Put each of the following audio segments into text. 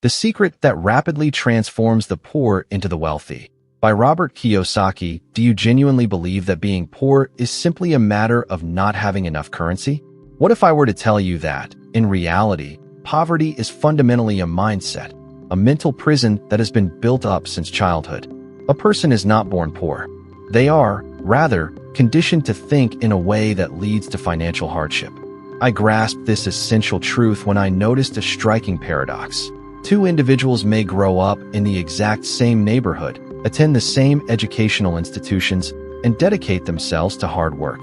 The Secret That Rapidly Transforms the Poor into the Wealthy. By Robert Kiyosaki. Do you genuinely believe that being poor is simply a matter of not having enough currency? What if I were to tell you that, in reality, poverty is fundamentally a mindset, a mental prison that has been built up since childhood? A person is not born poor. They are, rather, conditioned to think in a way that leads to financial hardship. I grasped this essential truth when I noticed a striking paradox. Two individuals may grow up in the exact same neighborhood, attend the same educational institutions, and dedicate themselves to hard work.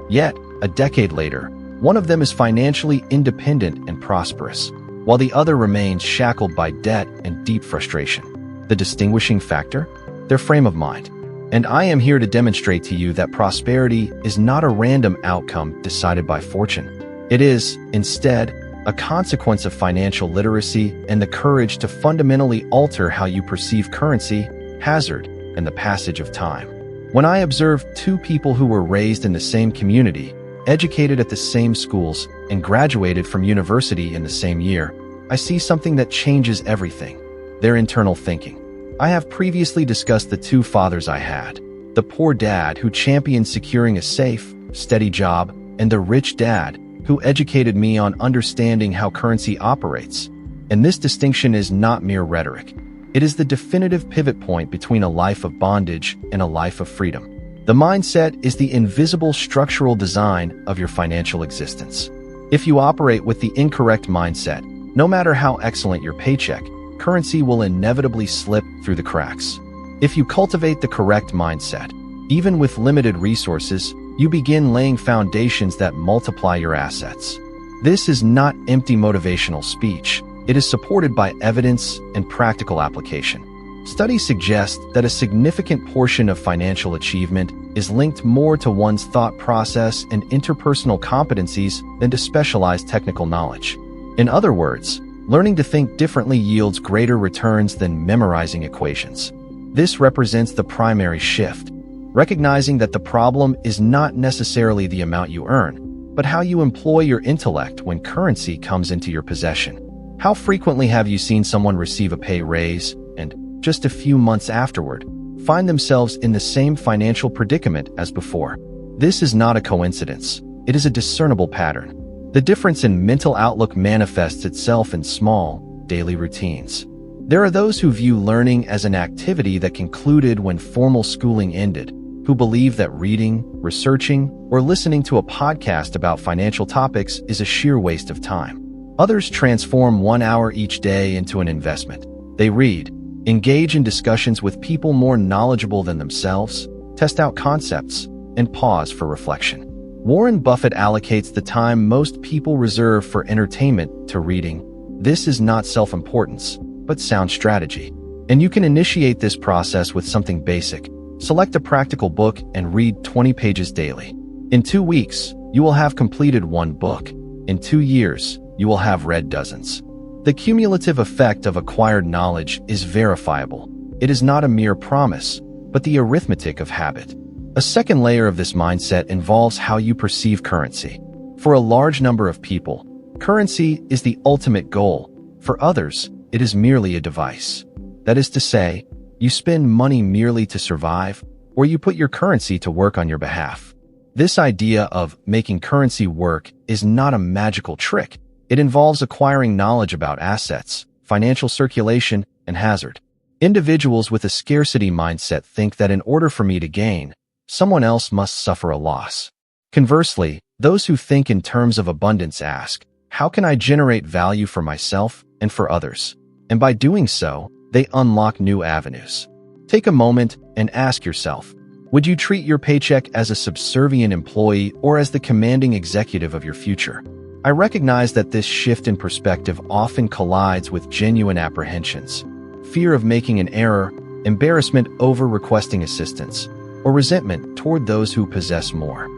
Yet, a decade later, one of them is financially independent and prosperous, while the other remains shackled by debt and deep frustration. The distinguishing factor? Their frame of mind. And I am here to demonstrate to you that prosperity is not a random outcome decided by fortune. It is, instead, a consequence of financial literacy and the courage to fundamentally alter how you perceive currency, hazard, and the passage of time. When I observed two people who were raised in the same community, educated at the same schools, and graduated from university in the same year, I see something that changes everything: their internal thinking. I have previously discussed the two fathers I had: the poor dad who championed securing a safe, steady job, and the rich dad who educated me on understanding how currency operates. And this distinction is not mere rhetoric. It is the definitive pivot point between a life of bondage and a life of freedom. The mindset is the invisible structural design of your financial existence. If you operate with the incorrect mindset, no matter how excellent your paycheck, currency will inevitably slip through the cracks. If you cultivate the correct mindset, even with limited resources, you begin laying foundations that multiply your assets. This is not empty motivational speech. It is supported by evidence and practical application. Studies suggest that a significant portion of financial achievement is linked more to one's thought process and interpersonal competencies than to specialized technical knowledge. In other words, learning to think differently yields greater returns than memorizing equations. This represents the primary shift, recognizing that the problem is not necessarily the amount you earn, but how you employ your intellect when currency comes into your possession. How frequently have you seen someone receive a pay raise and, just a few months afterward, find themselves in the same financial predicament as before? This is not a coincidence. It is a discernible pattern. The difference in mental outlook manifests itself in small, daily routines. There are those who view learning as an activity that concluded when formal schooling ended, who believe that reading, researching, or listening to a podcast about financial topics is a sheer waste of time. Others transform 1 hour each day into an investment. They read, engage in discussions with people more knowledgeable than themselves, test out concepts, and pause for reflection. Warren Buffett allocates the time most people reserve for entertainment to reading. This is not self-importance, but sound strategy. And you can initiate this process with something basic. Select a practical book and read 20 pages daily. In 2 weeks, you will have completed 1 book. In 2 years, you will have read dozens. The cumulative effect of acquired knowledge is verifiable. It is not a mere promise, but the arithmetic of habit. A second layer of this mindset involves how you perceive currency. For a large number of people, currency is the ultimate goal. For others, it is merely a device. That is to say, you spend money merely to survive, or you put your currency to work on your behalf. This idea of making currency work is not a magical trick. It involves acquiring knowledge about assets, financial circulation, and hazard. Individuals with a scarcity mindset think that in order for me to gain, someone else must suffer a loss. Conversely, those who think in terms of abundance ask, how can I generate value for myself and for others? And by doing so, they unlock new avenues. Take a moment and ask yourself, would you treat your paycheck as a subservient employee or as the commanding executive of your future? I recognize that this shift in perspective often collides with genuine apprehensions: fear of making an error, embarrassment over requesting assistance, or resentment toward those who possess more.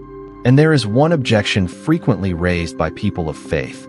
And there is one objection frequently raised by people of faith.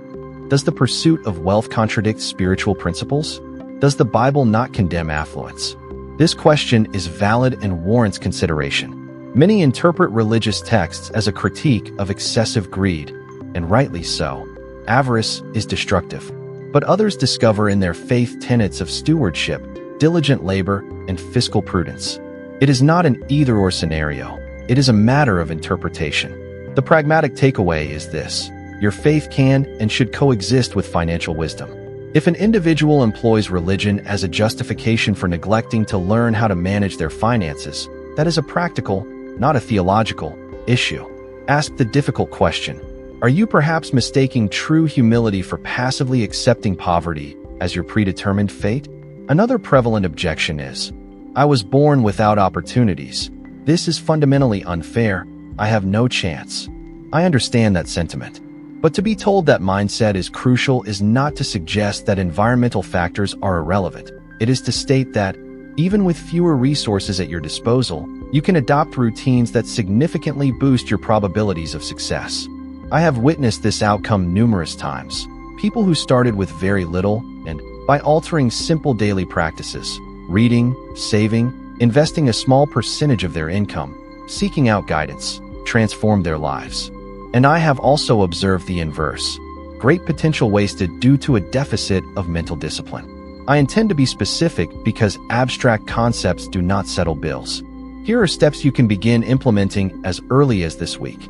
Does the pursuit of wealth contradict spiritual principles? Does the Bible not condemn affluence? This question is valid and warrants consideration. Many interpret religious texts as a critique of excessive greed, and rightly so. Avarice is destructive. but others discover in their faith tenets of stewardship, diligent labor, and fiscal prudence. It is not an either-or scenario. It is a matter of interpretation. The pragmatic takeaway is this: your faith can and should coexist with financial wisdom. If an individual employs religion as a justification for neglecting to learn how to manage their finances, that is a practical, not a theological, issue. Ask the difficult question: are you perhaps mistaking true humility for passively accepting poverty as your predetermined fate? Another prevalent objection is, I was born without opportunities. This is fundamentally unfair. I have no chance. I understand that sentiment. But to be told that mindset is crucial is not to suggest that environmental factors are irrelevant. It is to state that, even with fewer resources at your disposal, you can adopt routines that significantly boost your probabilities of success. I have witnessed this outcome numerous times. People who started with very little and, by altering simple daily practices, reading, saving, investing a small percentage of their income, seeking out guidance, transformed their lives. And I have also observed the inverse: great potential wasted due to a deficit of mental discipline. I intend to be specific because abstract concepts do not settle bills. Here are steps you can begin implementing as early as this week.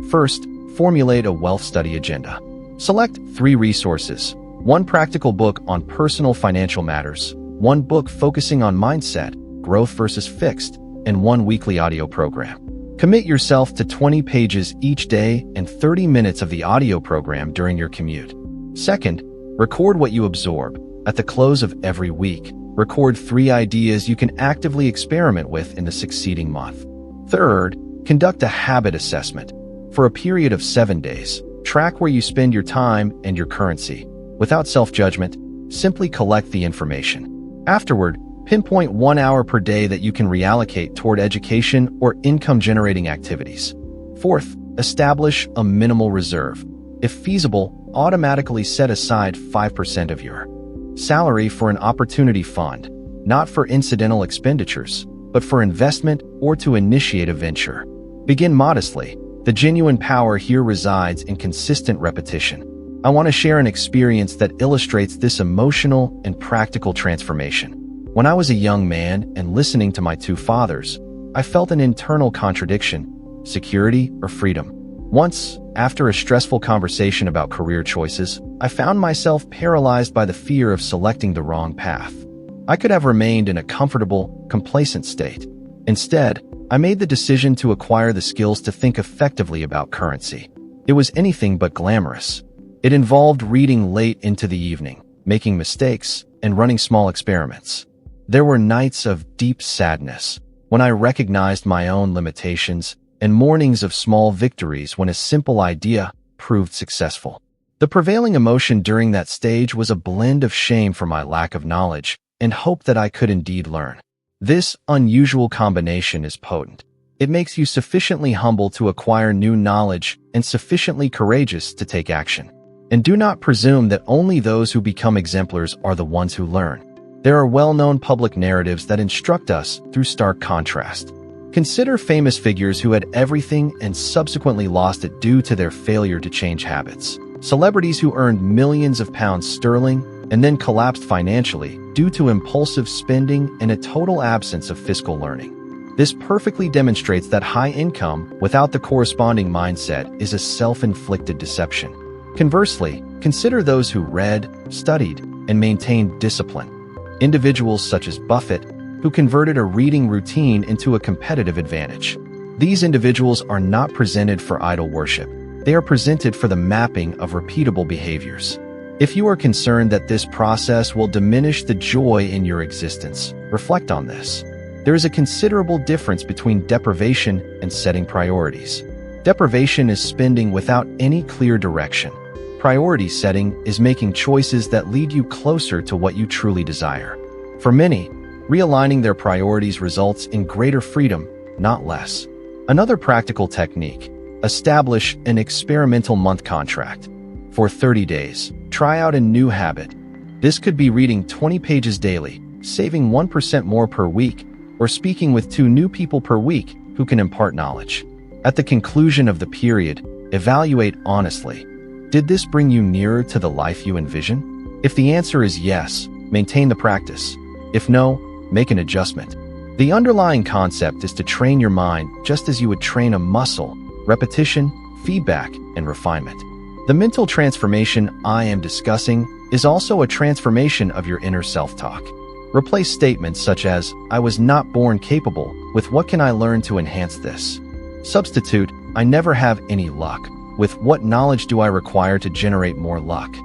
First, formulate a wealth study agenda. Select 3 resources: 1 practical book on personal financial matters, 1 book focusing on mindset, growth versus fixed, and 1 weekly audio program. Commit yourself to 20 pages each day and 30 minutes of the audio program during your commute. Second, record what you absorb. At the close of every week, record 3 ideas you can actively experiment with in the succeeding month. Third, conduct a habit assessment. For a period of 7 days, track where you spend your time and your currency. Without self-judgment, simply collect the information. Afterward, pinpoint 1 hour per day that you can reallocate toward education or income-generating activities. Fourth, establish a minimal reserve. If feasible, automatically set aside 5% of your salary for an opportunity fund, not for incidental expenditures, but for investment or to initiate a venture. Begin modestly. The genuine power here resides in consistent repetition. I want to share an experience that illustrates this emotional and practical transformation. When I was a young man and listening to my 2 fathers, I felt an internal contradiction: security or freedom. Once, after a stressful conversation about career choices, I found myself paralyzed by the fear of selecting the wrong path. I could have remained in a comfortable, complacent state. Instead, I made the decision to acquire the skills to think effectively about currency. It was anything but glamorous. It involved reading late into the evening, making mistakes, and running small experiments. There were nights of deep sadness when I recognized my own limitations, and mornings of small victories when a simple idea proved successful. The prevailing emotion during that stage was a blend of shame for my lack of knowledge and hope that I could indeed learn. This unusual combination is potent. It makes you sufficiently humble to acquire new knowledge and sufficiently courageous to take action. And do not presume that only those who become exemplars are the ones who learn. There are well-known public narratives that instruct us through stark contrast. Consider famous figures who had everything and subsequently lost it due to their failure to change habits. Celebrities who earned millions of pounds sterling and then collapsed financially due to impulsive spending and a total absence of fiscal learning. This perfectly demonstrates that high income without the corresponding mindset is a self-inflicted deception. Conversely, consider those who read, studied, and maintained discipline. Individuals such as Buffett, who converted a reading routine into a competitive advantage. These individuals are not presented for idol worship. They are presented for the mapping of repeatable behaviors. If you are concerned that this process will diminish the joy in your existence, reflect on this. There is a considerable difference between deprivation and setting priorities. Deprivation is spending without any clear direction. Priority setting is making choices that lead you closer to what you truly desire. For many, realigning their priorities results in greater freedom, not less. Another practical technique: establish an experimental month contract. For 30 days, try out a new habit. This could be reading 20 pages daily, saving 1% more per week, or speaking with 2 new people per week who can impart knowledge. At the conclusion of the period, evaluate honestly. Did this bring you nearer to the life you envision? If the answer is yes, maintain the practice. If no, make an adjustment. The underlying concept is to train your mind just as you would train a muscle: repetition, feedback, and refinement. The mental transformation I am discussing is also a transformation of your inner self-talk. Replace statements such as, "I was not born capable," with "What can I learn to enhance this?" Substitute, "I never have any luck," with "What knowledge do I require to generate more luck?"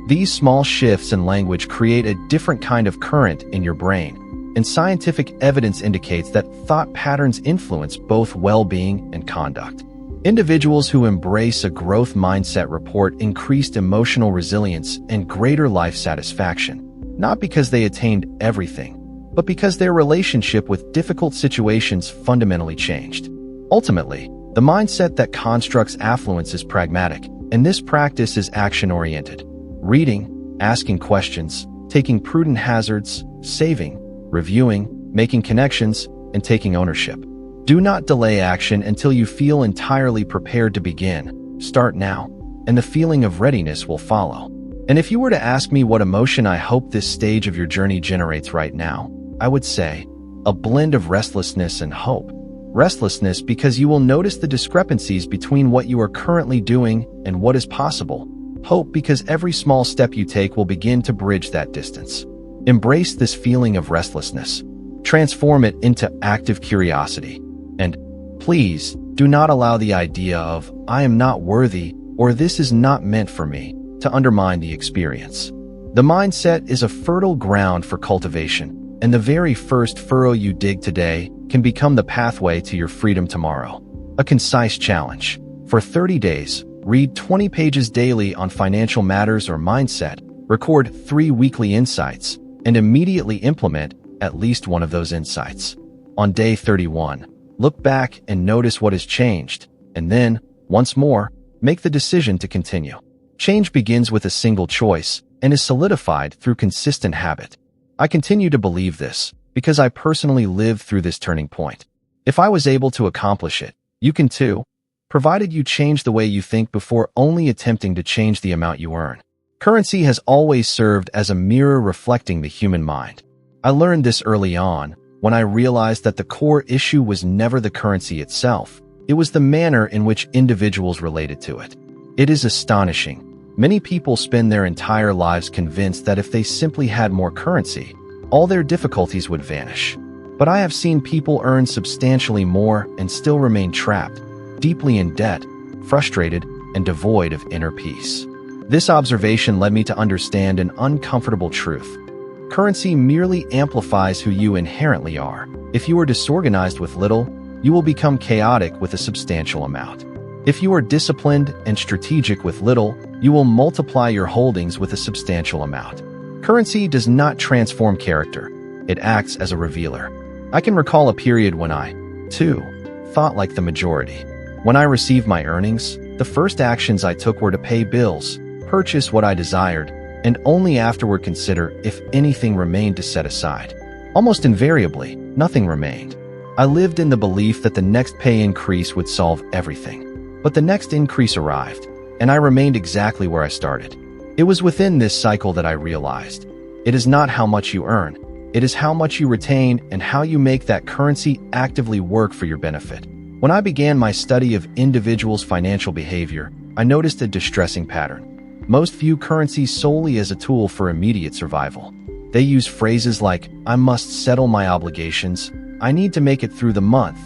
These small shifts in language create a different kind of current in your brain, and scientific evidence indicates that thought patterns influence both well-being and conduct. Individuals who embrace a growth mindset report increased emotional resilience and greater life satisfaction, not because they attained everything, but because their relationship with difficult situations fundamentally changed. Ultimately, the mindset that constructs affluence is pragmatic, and this practice is action-oriented. Reading, asking questions, taking prudent hazards, saving, reviewing, making connections, and taking ownership. Do not delay action until you feel entirely prepared to begin. Start now, and the feeling of readiness will follow. And if you were to ask me what emotion I hope this stage of your journey generates right now, I would say a blend of restlessness and hope. Restlessness because you will notice the discrepancies between what you are currently doing and what is possible. Hope because every small step you take will begin to bridge that distance. Embrace this feeling of restlessness. Transform it into active curiosity. And please, do not allow the idea of, "I am not worthy," or "this is not meant for me," to undermine the experience. The mindset is a fertile ground for cultivation, and the very first furrow you dig today can become the pathway to your freedom tomorrow. A concise challenge. For 30 days, read 20 pages daily on financial matters or mindset, record 3 weekly insights, and immediately implement at least one of those insights. On day 31, look back and notice what has changed, and then, once more, make the decision to continue. Change begins with a single choice and is solidified through consistent habit. I continue to believe this because I personally lived through this turning point. If I was able to accomplish it, you can too, provided you change the way you think before only attempting to change the amount you earn. Currency has always served as a mirror reflecting the human mind. I learned this early on when I realized that the core issue was never the currency itself. It was the manner in which individuals related to it. It is astonishing. Many people spend their entire lives convinced that if they simply had more currency, all their difficulties would vanish. But I have seen people earn substantially more and still remain trapped, deeply in debt, frustrated, and devoid of inner peace. This observation led me to understand an uncomfortable truth. Currency merely amplifies who you inherently are. If you are disorganized with little, you will become chaotic with a substantial amount. If you are disciplined and strategic with little, you will multiply your holdings with a substantial amount. Currency does not transform character. It acts as a revealer. I can recall a period when I, too, thought like the majority. When I received my earnings, the first actions I took were to pay bills, purchase what I desired, and only afterward consider if anything remained to set aside. Almost invariably, nothing remained. I lived in the belief that the next pay increase would solve everything. But the next increase arrived, and I remained exactly where I started. It was within this cycle that I realized, it is not how much you earn, it is how much you retain and how you make that currency actively work for your benefit. When I began my study of individuals' financial behavior, I noticed a distressing pattern. Most view currency solely as a tool for immediate survival. They use phrases like, "I must settle my obligations," "I need to make it through the month,"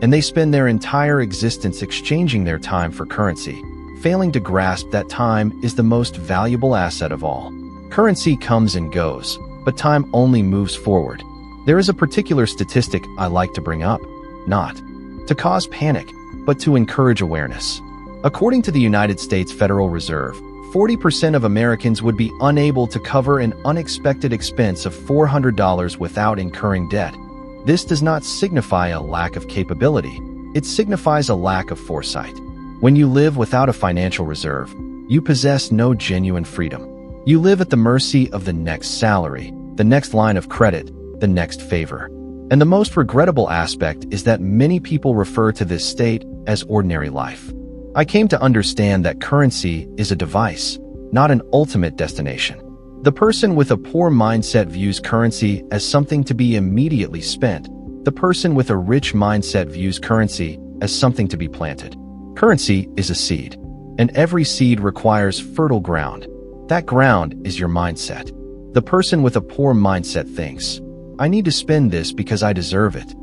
and they spend their entire existence exchanging their time for currency, failing to grasp that time is the most valuable asset of all. Currency comes and goes, but time only moves forward. There is a particular statistic I like to bring up, not to cause panic, but to encourage awareness. According to the United States Federal Reserve, 40% of Americans would be unable to cover an unexpected expense of $400 without incurring debt. This does not signify a lack of capability. It signifies a lack of foresight. When you live without a financial reserve, you possess no genuine freedom. You live at the mercy of the next salary, the next line of credit, the next favor. And the most regrettable aspect is that many people refer to this state as ordinary life. I came to understand that currency is a device, not an ultimate destination. The person with a poor mindset views currency as something to be immediately spent. The person with a rich mindset views currency as something to be planted. Currency is a seed, and every seed requires fertile ground. That ground is your mindset. The person with a poor mindset thinks, I need to spend this because I deserve it.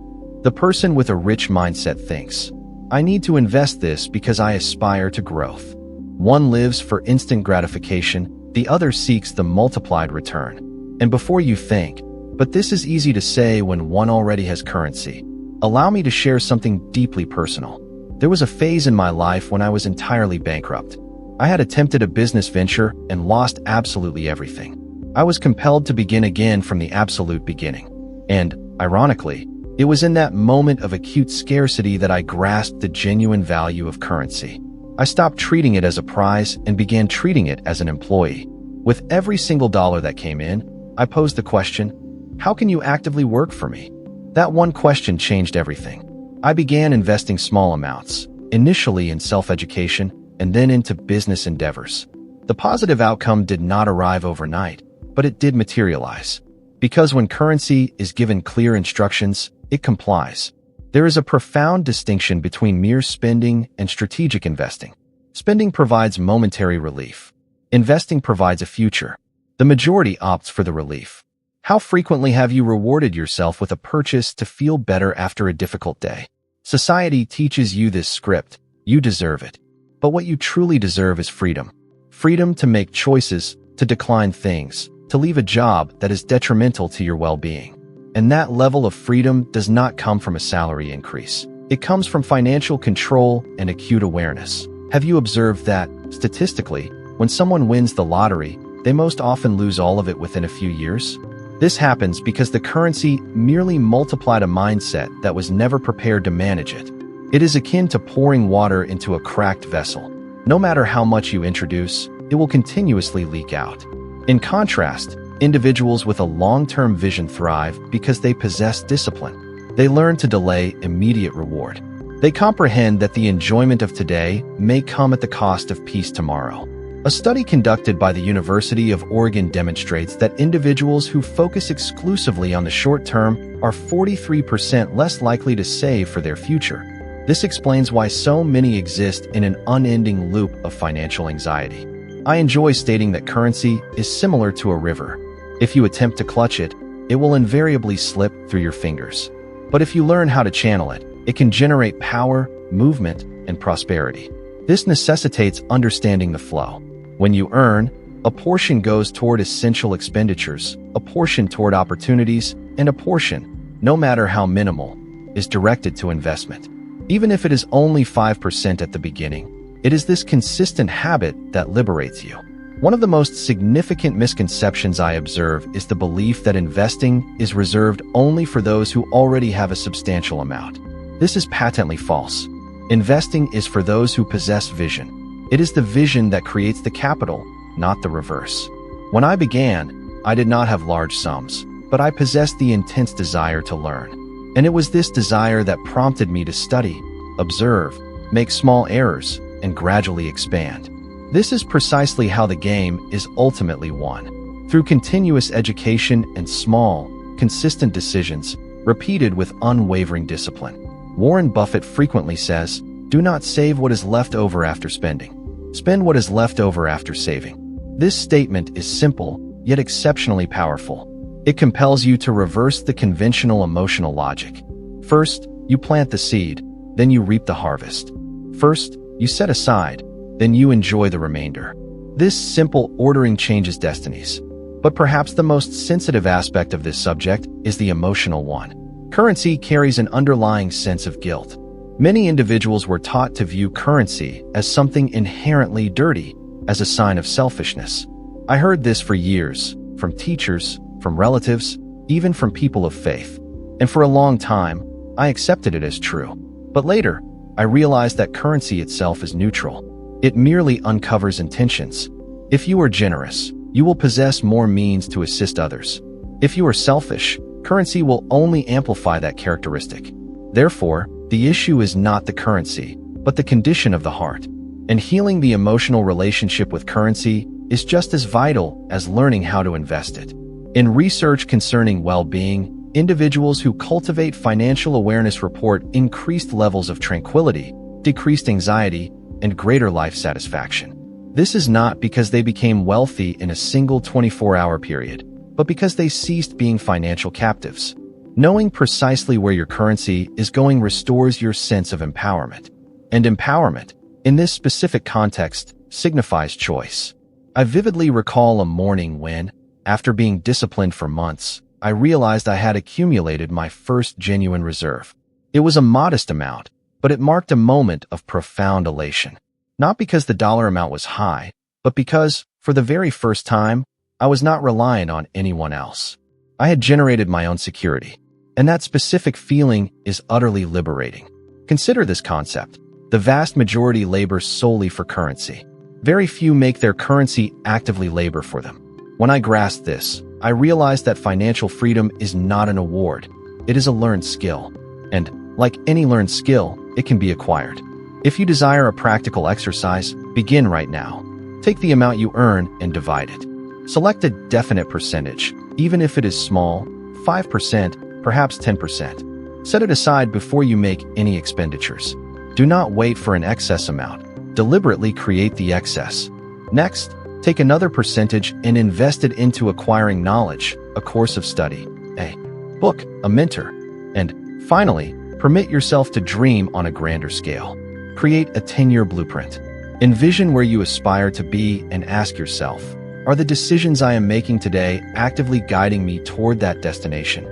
The person with a rich mindset thinks, I need to invest this because I aspire to growth. One lives for instant gratification, the other seeks the multiplied return. And before you think, but this is easy to say when one already has currency, allow me to share something deeply personal. There was a phase in my life when I was entirely bankrupt. I had attempted a business venture and lost absolutely everything. I was compelled to begin again from the absolute beginning. And, ironically, it was in that moment of acute scarcity that I grasped the genuine value of currency. I stopped treating it as a prize and began treating it as an employee. With every single dollar that came in, I posed the question, how can you actively work for me? That one question changed everything. I began investing small amounts, initially in self-education and then into business endeavors. The positive outcome did not arrive overnight, but it did materialize. Because when currency is given clear instructions, it complies. There is a profound distinction between mere spending and strategic investing. Spending provides momentary relief. Investing provides a future. The majority opts for the relief. How frequently have you rewarded yourself with a purchase to feel better after a difficult day? Society teaches you this script. You deserve it. But what you truly deserve is freedom. Freedom to make choices, to decline things, to leave a job that is detrimental to your well-being. And that level of freedom does not come from a salary increase. It comes from financial control and acute awareness. Have you observed that, statistically, when someone wins the lottery, they most often lose all of it within a few years? This happens because the currency merely multiplied a mindset that was never prepared to manage it. It is akin to pouring water into a cracked vessel. No matter how much you introduce, it will continuously leak out. In contrast, individuals with a long-term vision thrive because they possess discipline. They learn to delay immediate reward. They comprehend that the enjoyment of today may come at the cost of peace tomorrow. A study conducted by the University of Oregon demonstrates that individuals who focus exclusively on the short term are 43% less likely to save for their future. This explains why so many exist in an unending loop of financial anxiety. I enjoy stating that currency is similar to a river. If you attempt to clutch it, it will invariably slip through your fingers. But if you learn how to channel it, it can generate power, movement, and prosperity. This necessitates understanding the flow. When you earn, a portion goes toward essential expenditures, a portion toward opportunities, and a portion, no matter how minimal, is directed to investment. Even if it is only 5% at the beginning, it is this consistent habit that liberates you. One of the most significant misconceptions I observe is the belief that investing is reserved only for those who already have a substantial amount. This is patently false. Investing is for those who possess vision. It is the vision that creates the capital, not the reverse. When I began, I did not have large sums, but I possessed the intense desire to learn. And it was this desire that prompted me to study, observe, make small errors, and gradually expand. This is precisely how the game is ultimately won. Through continuous education and small, consistent decisions, repeated with unwavering discipline. Warren Buffett frequently says, "Do not save what is left over after spending. Spend what is left over after saving." This statement is simple, yet exceptionally powerful. It compels you to reverse the conventional emotional logic. First, you plant the seed, then you reap the harvest. First, you set aside, then you enjoy the remainder. This simple ordering changes destinies. But perhaps the most sensitive aspect of this subject is the emotional one. Currency carries an underlying sense of guilt. Many individuals were taught to view currency as something inherently dirty, as a sign of selfishness. I heard this for years, from teachers, from relatives, even from people of faith. And for a long time, I accepted it as true. But later, I realized that currency itself is neutral. It merely uncovers intentions. If you are generous, you will possess more means to assist others. If you are selfish, currency will only amplify that characteristic. Therefore, the issue is not the currency, but the condition of the heart. And healing the emotional relationship with currency is just as vital as learning how to invest it. In research concerning well-being, individuals who cultivate financial awareness report increased levels of tranquility, decreased anxiety, and greater life satisfaction. This is not because they became wealthy in a single 24-hour period, but because they ceased being financial captives. Knowing precisely where your currency is going restores your sense of empowerment. And empowerment, in this specific context, signifies choice. I vividly recall a morning when, after being disciplined for months, I realized I had accumulated my first genuine reserve. It was a modest amount, but it marked a moment of profound elation. Not because the dollar amount was high, but because, for the very first time, I was not reliant on anyone else. I had generated my own security, and that specific feeling is utterly liberating. Consider this concept. The vast majority labor solely for currency. Very few make their currency actively labor for them. When I grasped this, I realized that financial freedom is not an award. It is a learned skill. And, like any learned skill, it can be acquired. If you desire a practical exercise, begin right now. Take the amount you earn and divide it. Select a definite percentage, even if it is small, 5%, perhaps 10%. Set it aside before you make any expenditures. Do not wait for an excess amount. Deliberately create the excess. Next, take another percentage and invest it into acquiring knowledge, a course of study, a book, a mentor. And finally, permit yourself to dream on a grander scale. Create a 10-year blueprint. Envision where you aspire to be and ask yourself, are the decisions I am making today actively guiding me toward that destination?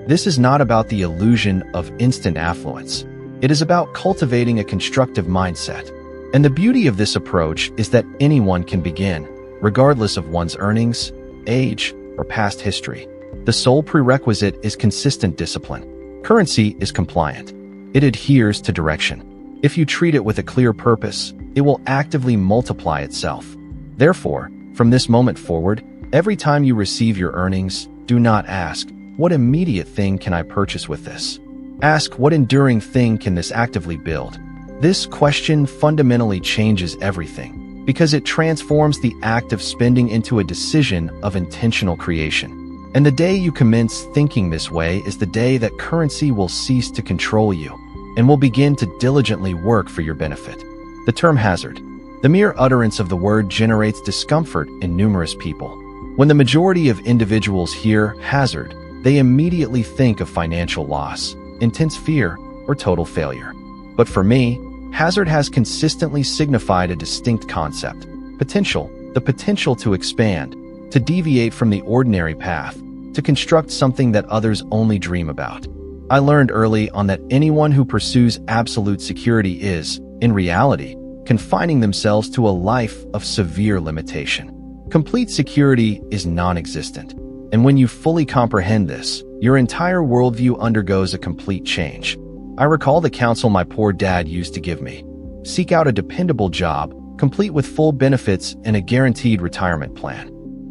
This is not about the illusion of instant affluence. It is about cultivating a constructive mindset. And the beauty of this approach is that anyone can begin, regardless of one's earnings, age, or past history. The sole prerequisite is consistent discipline. Currency is compliant. It adheres to direction. If you treat it with a clear purpose, it will actively multiply itself. Therefore, from this moment forward, every time you receive your earnings, do not ask, what immediate thing can I purchase with this? Ask, what enduring thing can this actively build? This question fundamentally changes everything, because it transforms the act of spending into a decision of intentional creation. And the day you commence thinking this way is the day that currency will cease to control you and will begin to diligently work for your benefit. The term hazard. The mere utterance of the word generates discomfort in numerous people. When the majority of individuals hear hazard, they immediately think of financial loss, intense fear, or total failure. But for me, hazard has consistently signified a distinct concept: potential, the potential to expand, to deviate from the ordinary path, to construct something that others only dream about. I learned early on that anyone who pursues absolute security is, in reality, confining themselves to a life of severe limitation. Complete security is non-existent, and when you fully comprehend this, your entire worldview undergoes a complete change. I recall the counsel my poor dad used to give me: seek out a dependable job, complete with full benefits and a guaranteed retirement plan.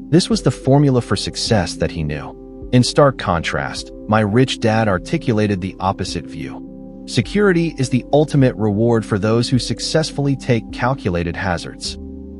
This was the formula for success that he knew. In stark contrast, my rich dad articulated the opposite view. Security is the ultimate reward for those who successfully take calculated hazards.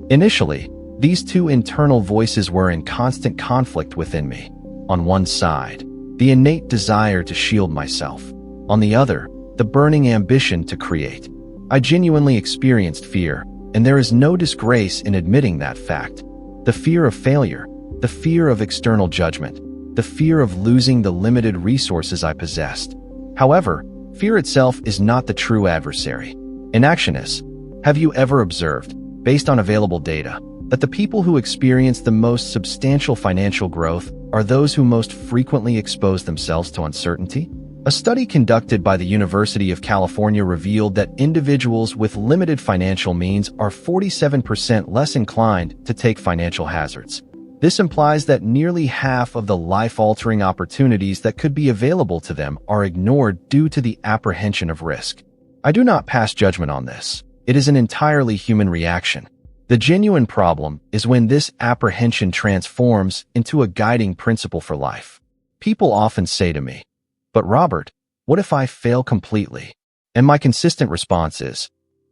Initially, these two internal voices were in constant conflict within me. On one side, the innate desire to shield myself. On the other, the burning ambition to create. I genuinely experienced fear, and there is no disgrace in admitting that fact. The fear of failure, the fear of external judgment, the fear of losing the limited resources I possessed. However, fear itself is not the true adversary. Inaction is. Have you ever observed, based on available data, that the people who experience the most substantial financial growth are those who most frequently expose themselves to uncertainty? A study conducted by the University of California revealed that individuals with limited financial means are 47% less inclined to take financial hazards. This implies that nearly half of the life-altering opportunities that could be available to them are ignored due to the apprehension of risk. I do not pass judgment on this. It is an entirely human reaction. The genuine problem is when this apprehension transforms into a guiding principle for life. People often say to me, "But Robert, what if I fail completely?" And my consistent response is,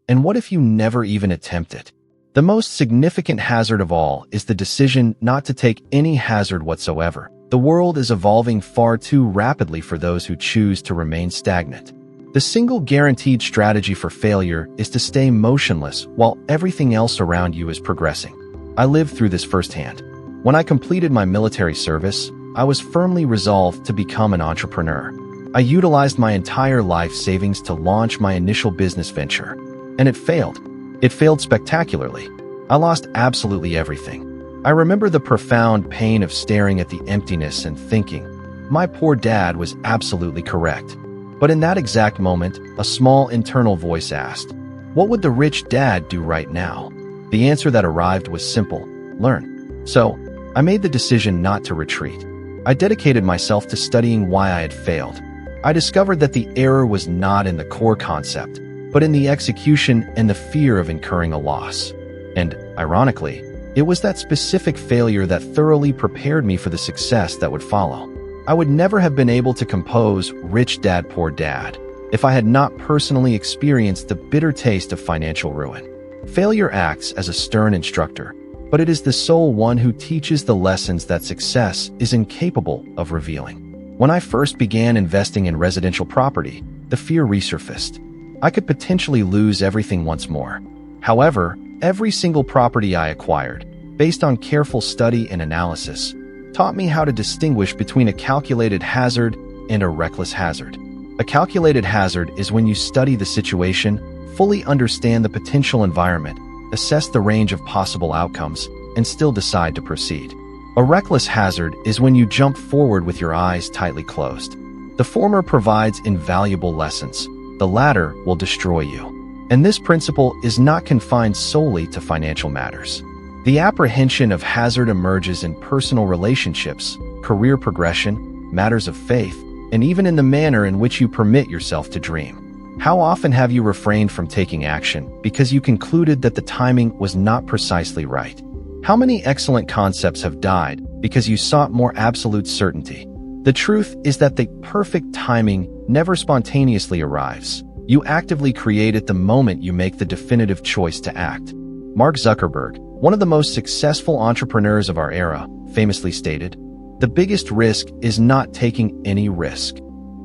"And what if you never even attempt it?" The most significant hazard of all is the decision not to take any hazard whatsoever. The world is evolving far too rapidly for those who choose to remain stagnant. The single guaranteed strategy for failure is to stay motionless while everything else around you is progressing. I lived through this firsthand. When I completed my military service, I was firmly resolved to become an entrepreneur. I utilized my entire life savings to launch my initial business venture, and it failed. It failed spectacularly. I lost absolutely everything. I remember the profound pain of staring at the emptiness and thinking, my poor dad was absolutely correct. But in that exact moment, a small internal voice asked, what would the rich dad do right now? The answer that arrived was simple: learn. So, I made the decision not to retreat. I dedicated myself to studying why I had failed. I discovered that the error was not in the core concept, but in the execution and the fear of incurring a loss. And, ironically, it was that specific failure that thoroughly prepared me for the success that would follow. I would never have been able to compose Rich Dad, Poor Dad if I had not personally experienced the bitter taste of financial ruin. Failure acts as a stern instructor, but it is the sole one who teaches the lessons that success is incapable of revealing. When I first began investing in residential property, the fear resurfaced. I could potentially lose everything once more. However, every single property I acquired, based on careful study and analysis, taught me how to distinguish between a calculated hazard and a reckless hazard. A calculated hazard is when you study the situation, fully understand the potential environment, assess the range of possible outcomes, and still decide to proceed. A reckless hazard is when you jump forward with your eyes tightly closed. The former provides invaluable lessons. The latter will destroy you. And this principle is not confined solely to financial matters. The apprehension of hazard emerges in personal relationships, career progression, matters of faith, and even in the manner in which you permit yourself to dream. How often have you refrained from taking action because you concluded that the timing was not precisely right? How many excellent concepts have died because you sought more absolute certainty? The truth is that the perfect timing never spontaneously arrives. You actively create it the moment you make the definitive choice to act. Mark Zuckerberg, one of the most successful entrepreneurs of our era, famously stated, "The biggest risk is not taking any risk."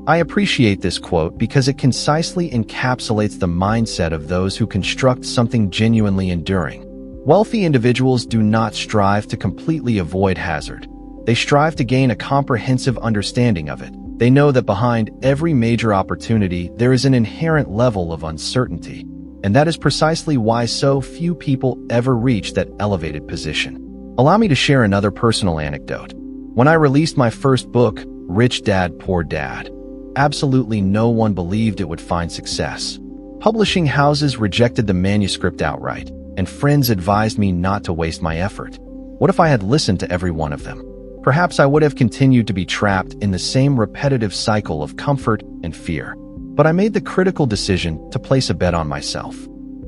I appreciate this quote because it concisely encapsulates the mindset of those who construct something genuinely enduring. Wealthy individuals do not strive to completely avoid hazard. They strive to gain a comprehensive understanding of it. They know that behind every major opportunity, there is an inherent level of uncertainty. And that is precisely why so few people ever reach that elevated position. Allow me to share another personal anecdote. When I released my first book, Rich Dad, Poor Dad, absolutely no one believed it would find success. Publishing houses rejected the manuscript outright, and friends advised me not to waste my effort. What if I had listened to every one of them? Perhaps I would have continued to be trapped in the same repetitive cycle of comfort and fear. But I made the critical decision to place a bet on myself.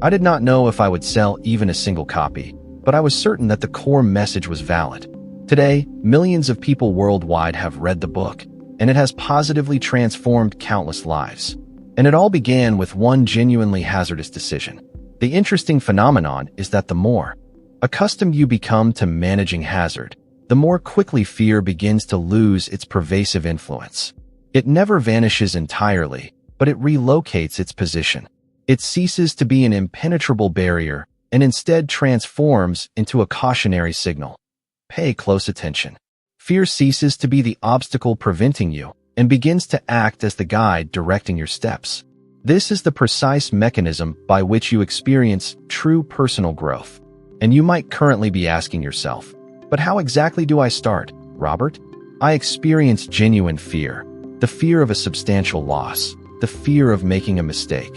I did not know if I would sell even a single copy, but I was certain that the core message was valid. Today, millions of people worldwide have read the book, and it has positively transformed countless lives. And it all began with one genuinely hazardous decision. The interesting phenomenon is that the more accustomed you become to managing hazard, the more quickly fear begins to lose its pervasive influence. It never vanishes entirely, but it relocates its position. It ceases to be an impenetrable barrier and instead transforms into a cautionary signal. Pay close attention. Fear ceases to be the obstacle preventing you and begins to act as the guide directing your steps. This is the precise mechanism by which you experience true personal growth. And you might currently be asking yourself, but how exactly do I start, Robert? I experience genuine fear, the fear of a substantial loss, the fear of making a mistake.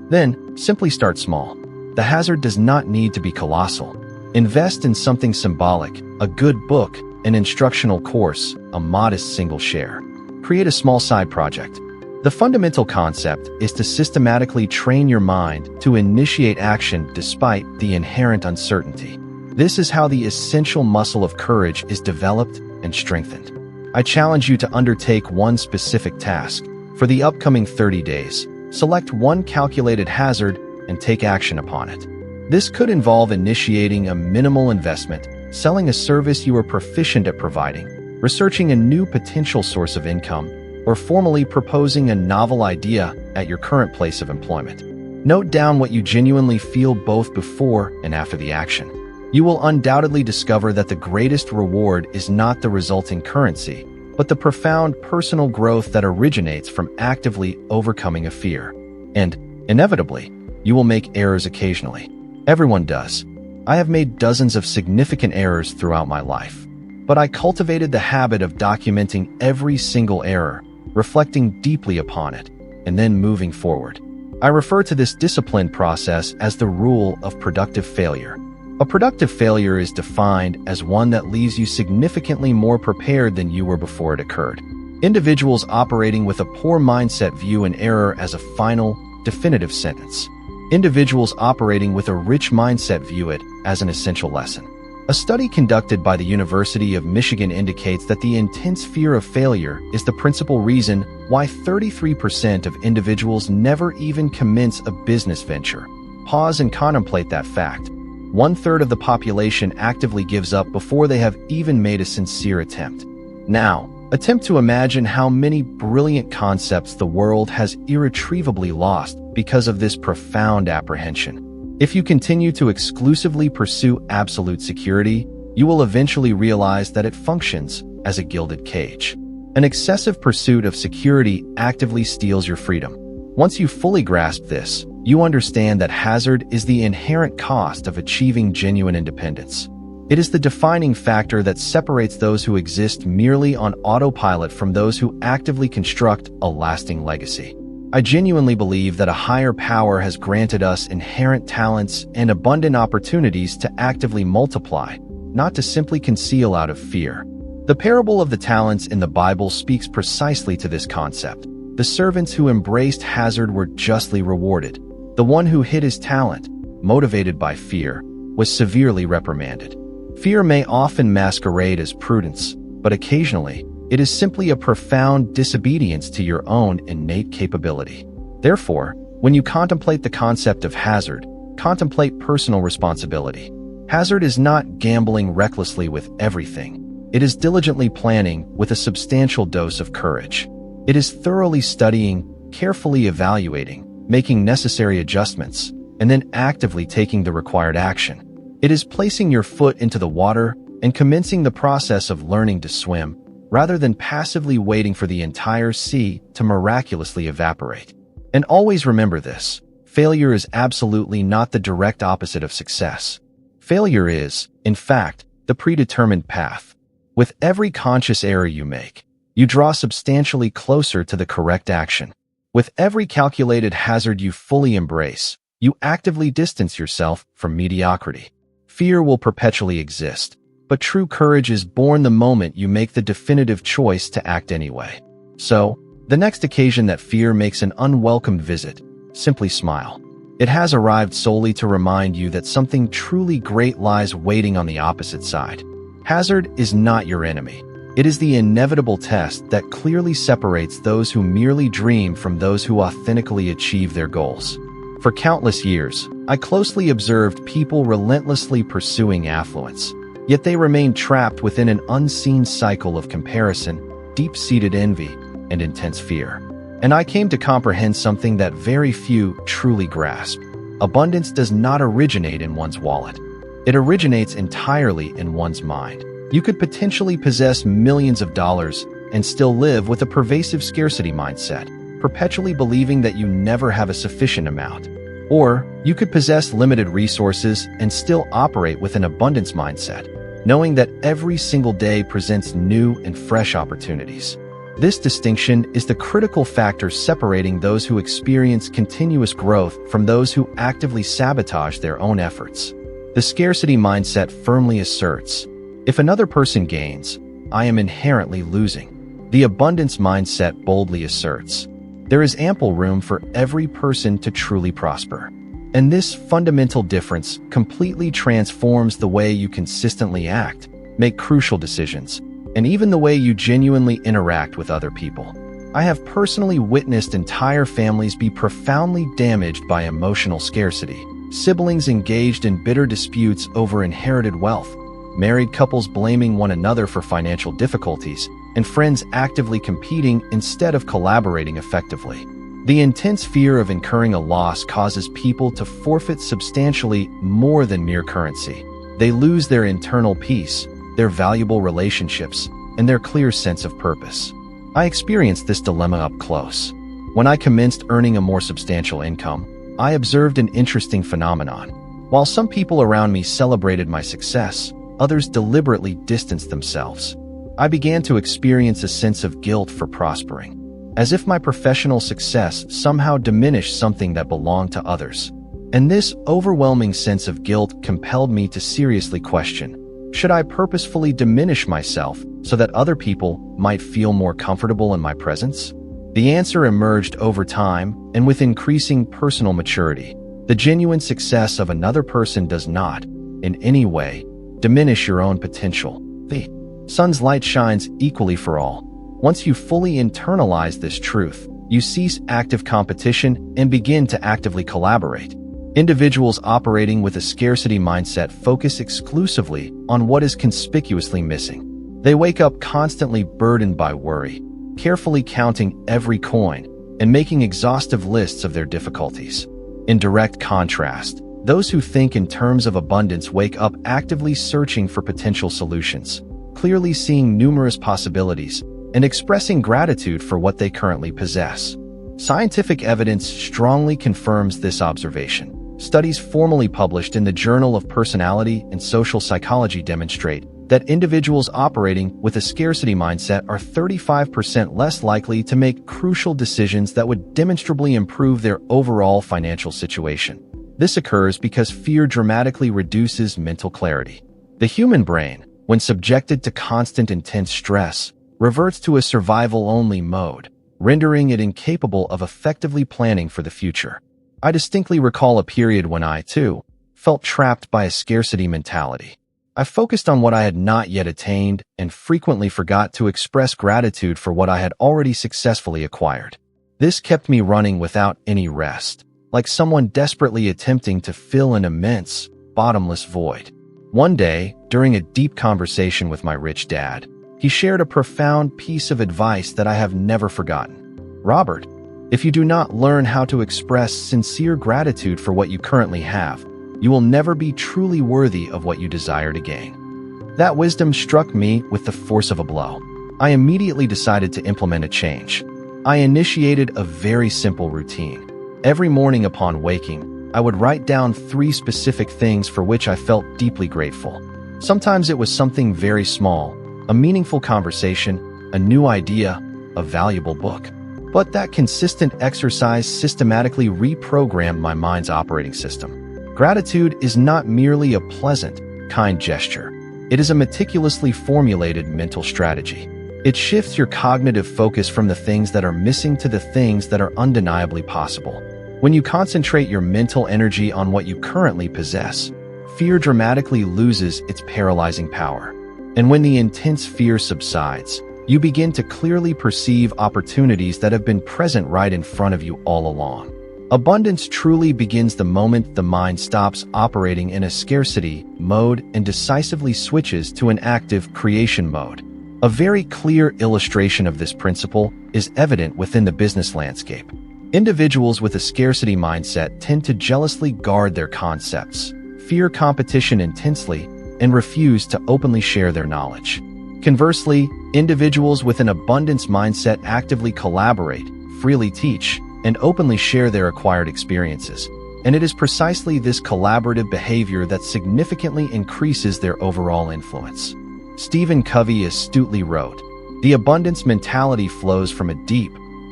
Then, simply start small. The hazard does not need to be colossal. Invest in something symbolic, a good book, an instructional course, a modest single share. Create a small side project. The fundamental concept is to systematically train your mind to initiate action despite the inherent uncertainty. This is how the essential muscle of courage is developed and strengthened. I challenge you to undertake one specific task. For the upcoming 30 days, select one calculated hazard and take action upon it. This could involve initiating a minimal investment, selling a service you are proficient at providing, researching a new potential source of income, or formally proposing a novel idea at your current place of employment. Note down what you genuinely feel both before and after the action. You will undoubtedly discover that the greatest reward is not the resulting currency, but the profound personal growth that originates from actively overcoming a fear. And, inevitably, you will make errors occasionally. Everyone does. I have made dozens of significant errors throughout my life. But I cultivated the habit of documenting every single error, reflecting deeply upon it, and then moving forward. I refer to this disciplined process as the rule of productive failure. A productive failure is defined as one that leaves you significantly more prepared than you were before it occurred. Individuals operating with a poor mindset view an error as a final, definitive sentence. Individuals operating with a rich mindset view it as an essential lesson. A study conducted by the University of Michigan indicates that the intense fear of failure is the principal reason why 33% of individuals never even commence a business venture. Pause and contemplate that fact. 1/3 of the population actively gives up before they have even made a sincere attempt. Now, attempt to imagine how many brilliant concepts the world has irretrievably lost because of this profound apprehension. If you continue to exclusively pursue absolute security, you will eventually realize that it functions as a gilded cage. An excessive pursuit of security actively steals your freedom. Once you fully grasp this, you understand that hazard is the inherent cost of achieving genuine independence. It is the defining factor that separates those who exist merely on autopilot from those who actively construct a lasting legacy. I genuinely believe that a higher power has granted us inherent talents and abundant opportunities to actively multiply, not to simply conceal out of fear. The parable of the talents in the Bible speaks precisely to this concept. The servants who embraced hazard were justly rewarded. The one who hid his talent, motivated by fear, was severely reprimanded. Fear may often masquerade as prudence, but occasionally, it is simply a profound disobedience to your own innate capability. Therefore, when you contemplate the concept of hazard, contemplate personal responsibility. Hazard is not gambling recklessly with everything. It is diligently planning with a substantial dose of courage. It is thoroughly studying, carefully evaluating, making necessary adjustments, and then actively taking the required action. It is placing your foot into the water and commencing the process of learning to swim, rather than passively waiting for the entire sea to miraculously evaporate. And always remember this: failure is absolutely not the direct opposite of success. Failure is, in fact, the predetermined path. With every conscious error you make, you draw substantially closer to the correct action. With every calculated hazard you fully embrace, you actively distance yourself from mediocrity. Fear will perpetually exist, but true courage is born the moment you make the definitive choice to act anyway. So, the next occasion that fear makes an unwelcome visit, simply smile. It has arrived solely to remind you that something truly great lies waiting on the opposite side. Hazard is not your enemy. It is the inevitable test that clearly separates those who merely dream from those who authentically achieve their goals. For countless years, I closely observed people relentlessly pursuing affluence, yet they remained trapped within an unseen cycle of comparison, deep-seated envy, and intense fear. And I came to comprehend something that very few truly grasp. Abundance does not originate in one's wallet. It originates entirely in one's mind. You could potentially possess millions of dollars and still live with a pervasive scarcity mindset, perpetually believing that you never have a sufficient amount. Or you could possess limited resources and still operate with an abundance mindset, knowing that every single day presents new and fresh opportunities. This distinction is the critical factor separating those who experience continuous growth from those who actively sabotage their own efforts. The scarcity mindset firmly asserts, if another person gains, I am inherently losing. The abundance mindset boldly asserts, there is ample room for every person to truly prosper. And this fundamental difference completely transforms the way you consistently act, make crucial decisions, and even the way you genuinely interact with other people. I have personally witnessed entire families be profoundly damaged by emotional scarcity, siblings engaged in bitter disputes over inherited wealth, married couples blaming one another for financial difficulties, and friends actively competing instead of collaborating effectively. The intense fear of incurring a loss causes people to forfeit substantially more than mere currency. They lose their internal peace, their valuable relationships, and their clear sense of purpose. I experienced this dilemma up close. When I commenced earning a more substantial income, I observed an interesting phenomenon. While some people around me celebrated my success, others deliberately distanced themselves. I began to experience a sense of guilt for prospering, as if my professional success somehow diminished something that belonged to others. And this overwhelming sense of guilt compelled me to seriously question, should I purposefully diminish myself so that other people might feel more comfortable in my presence? The answer emerged over time and with increasing personal maturity. The genuine success of another person does not, in any way, diminish your own potential. The sun's light shines equally for all. Once you fully internalize this truth, you cease active competition and begin to actively collaborate. Individuals operating with a scarcity mindset focus exclusively on what is conspicuously missing. They wake up constantly burdened by worry, carefully counting every coin and making exhaustive lists of their difficulties. In direct contrast, those who think in terms of abundance wake up actively searching for potential solutions, clearly seeing numerous possibilities, and expressing gratitude for what they currently possess. Scientific evidence strongly confirms this observation. Studies formally published in the Journal of Personality and Social Psychology demonstrate that individuals operating with a scarcity mindset are 35% less likely to make crucial decisions that would demonstrably improve their overall financial situation. This occurs because fear dramatically reduces mental clarity. The human brain, when subjected to constant intense stress, reverts to a survival-only mode, rendering it incapable of effectively planning for the future. I distinctly recall a period when I, too, felt trapped by a scarcity mentality. I focused on what I had not yet attained and frequently forgot to express gratitude for what I had already successfully acquired. This kept me running without any rest, like someone desperately attempting to fill an immense, bottomless void. One day, during a deep conversation with my rich dad, he shared a profound piece of advice that I have never forgotten. Robert, if you do not learn how to express sincere gratitude for what you currently have, you will never be truly worthy of what you desire to gain. That wisdom struck me with the force of a blow. I immediately decided to implement a change. I initiated a very simple routine. Every morning upon waking, I would write down 3 specific things for which I felt deeply grateful. Sometimes it was something very small, a meaningful conversation, a new idea, a valuable book. But that consistent exercise systematically reprogrammed my mind's operating system. Gratitude is not merely a pleasant, kind gesture. It is a meticulously formulated mental strategy. It shifts your cognitive focus from the things that are missing to the things that are undeniably possible. When you concentrate your mental energy on what you currently possess, fear dramatically loses its paralyzing power. And when the intense fear subsides, you begin to clearly perceive opportunities that have been present right in front of you all along. Abundance truly begins the moment the mind stops operating in a scarcity mode and decisively switches to an active creation mode. A very clear illustration of this principle is evident within the business landscape. Individuals with a scarcity mindset tend to jealously guard their concepts, fear competition intensely, and refuse to openly share their knowledge. Conversely, individuals with an abundance mindset actively collaborate, freely teach, and openly share their acquired experiences. And it is precisely this collaborative behavior that significantly increases their overall influence. Stephen Covey astutely wrote, "The abundance mentality flows from a deep,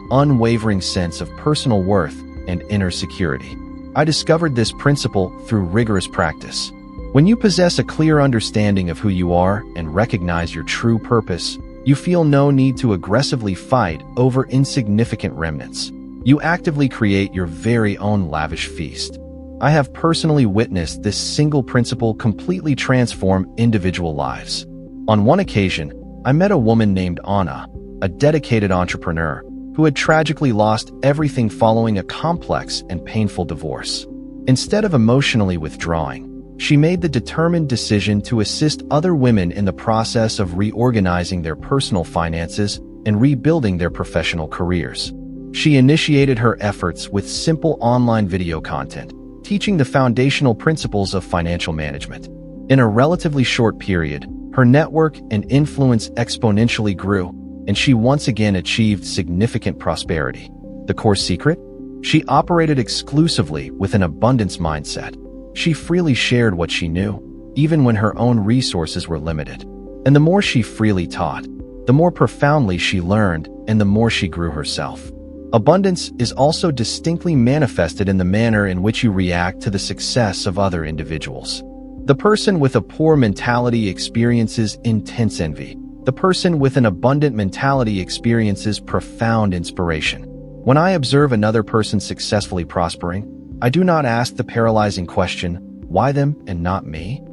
unwavering sense of personal worth and inner security." I discovered this principle through rigorous practice. When you possess a clear understanding of who you are and recognize your true purpose, you feel no need to aggressively fight over insignificant remnants. You actively create your very own lavish feast. I have personally witnessed this single principle completely transform individual lives. On one occasion, I met a woman named Anna, a dedicated entrepreneur, who had tragically lost everything following a complex and painful divorce. Instead of emotionally withdrawing, she made the determined decision to assist other women in the process of reorganizing their personal finances and rebuilding their professional careers. She initiated her efforts with simple online video content, teaching the foundational principles of financial management. In a relatively short period, her network and influence exponentially grew, and she once again achieved significant prosperity. The core secret? She operated exclusively with an abundance mindset. She freely shared what she knew, even when her own resources were limited. And the more she freely taught, the more profoundly she learned and the more she grew herself. Abundance is also distinctly manifested in the manner in which you react to the success of other individuals. The person with a poor mentality experiences intense envy. The person with an abundant mentality experiences profound inspiration. When I observe another person successfully prospering, I do not ask the paralyzing question, why them and not me?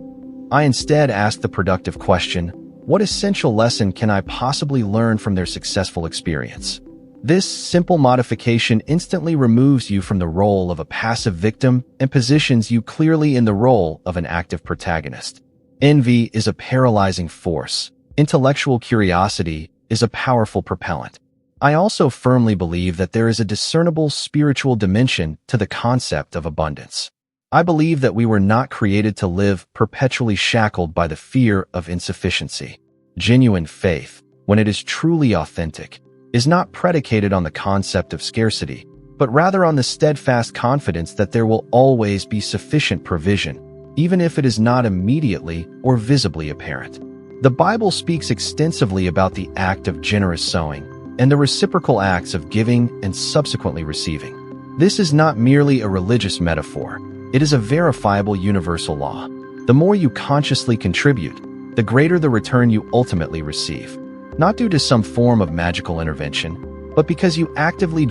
I instead ask the productive question, what essential lesson can I possibly learn from their successful experience? This simple modification instantly removes you from the role of a passive victim and positions you clearly in the role of an active protagonist. Envy is a paralyzing force. Intellectual curiosity is a powerful propellant. I also firmly believe that there is a discernible spiritual dimension to the concept of abundance. I believe that we were not created to live perpetually shackled by the fear of insufficiency. Genuine faith, when it is truly authentic, is not predicated on the concept of scarcity, but rather on the steadfast confidence that there will always be sufficient provision, even if it is not immediately or visibly apparent. The Bible speaks extensively about the act of generous sowing and the reciprocal acts of giving and subsequently receiving. This is not merely a religious metaphor. It is a verifiable universal law. The more you consciously contribute, the greater the return you ultimately receive. Not due to some form of magical intervention, but because you actively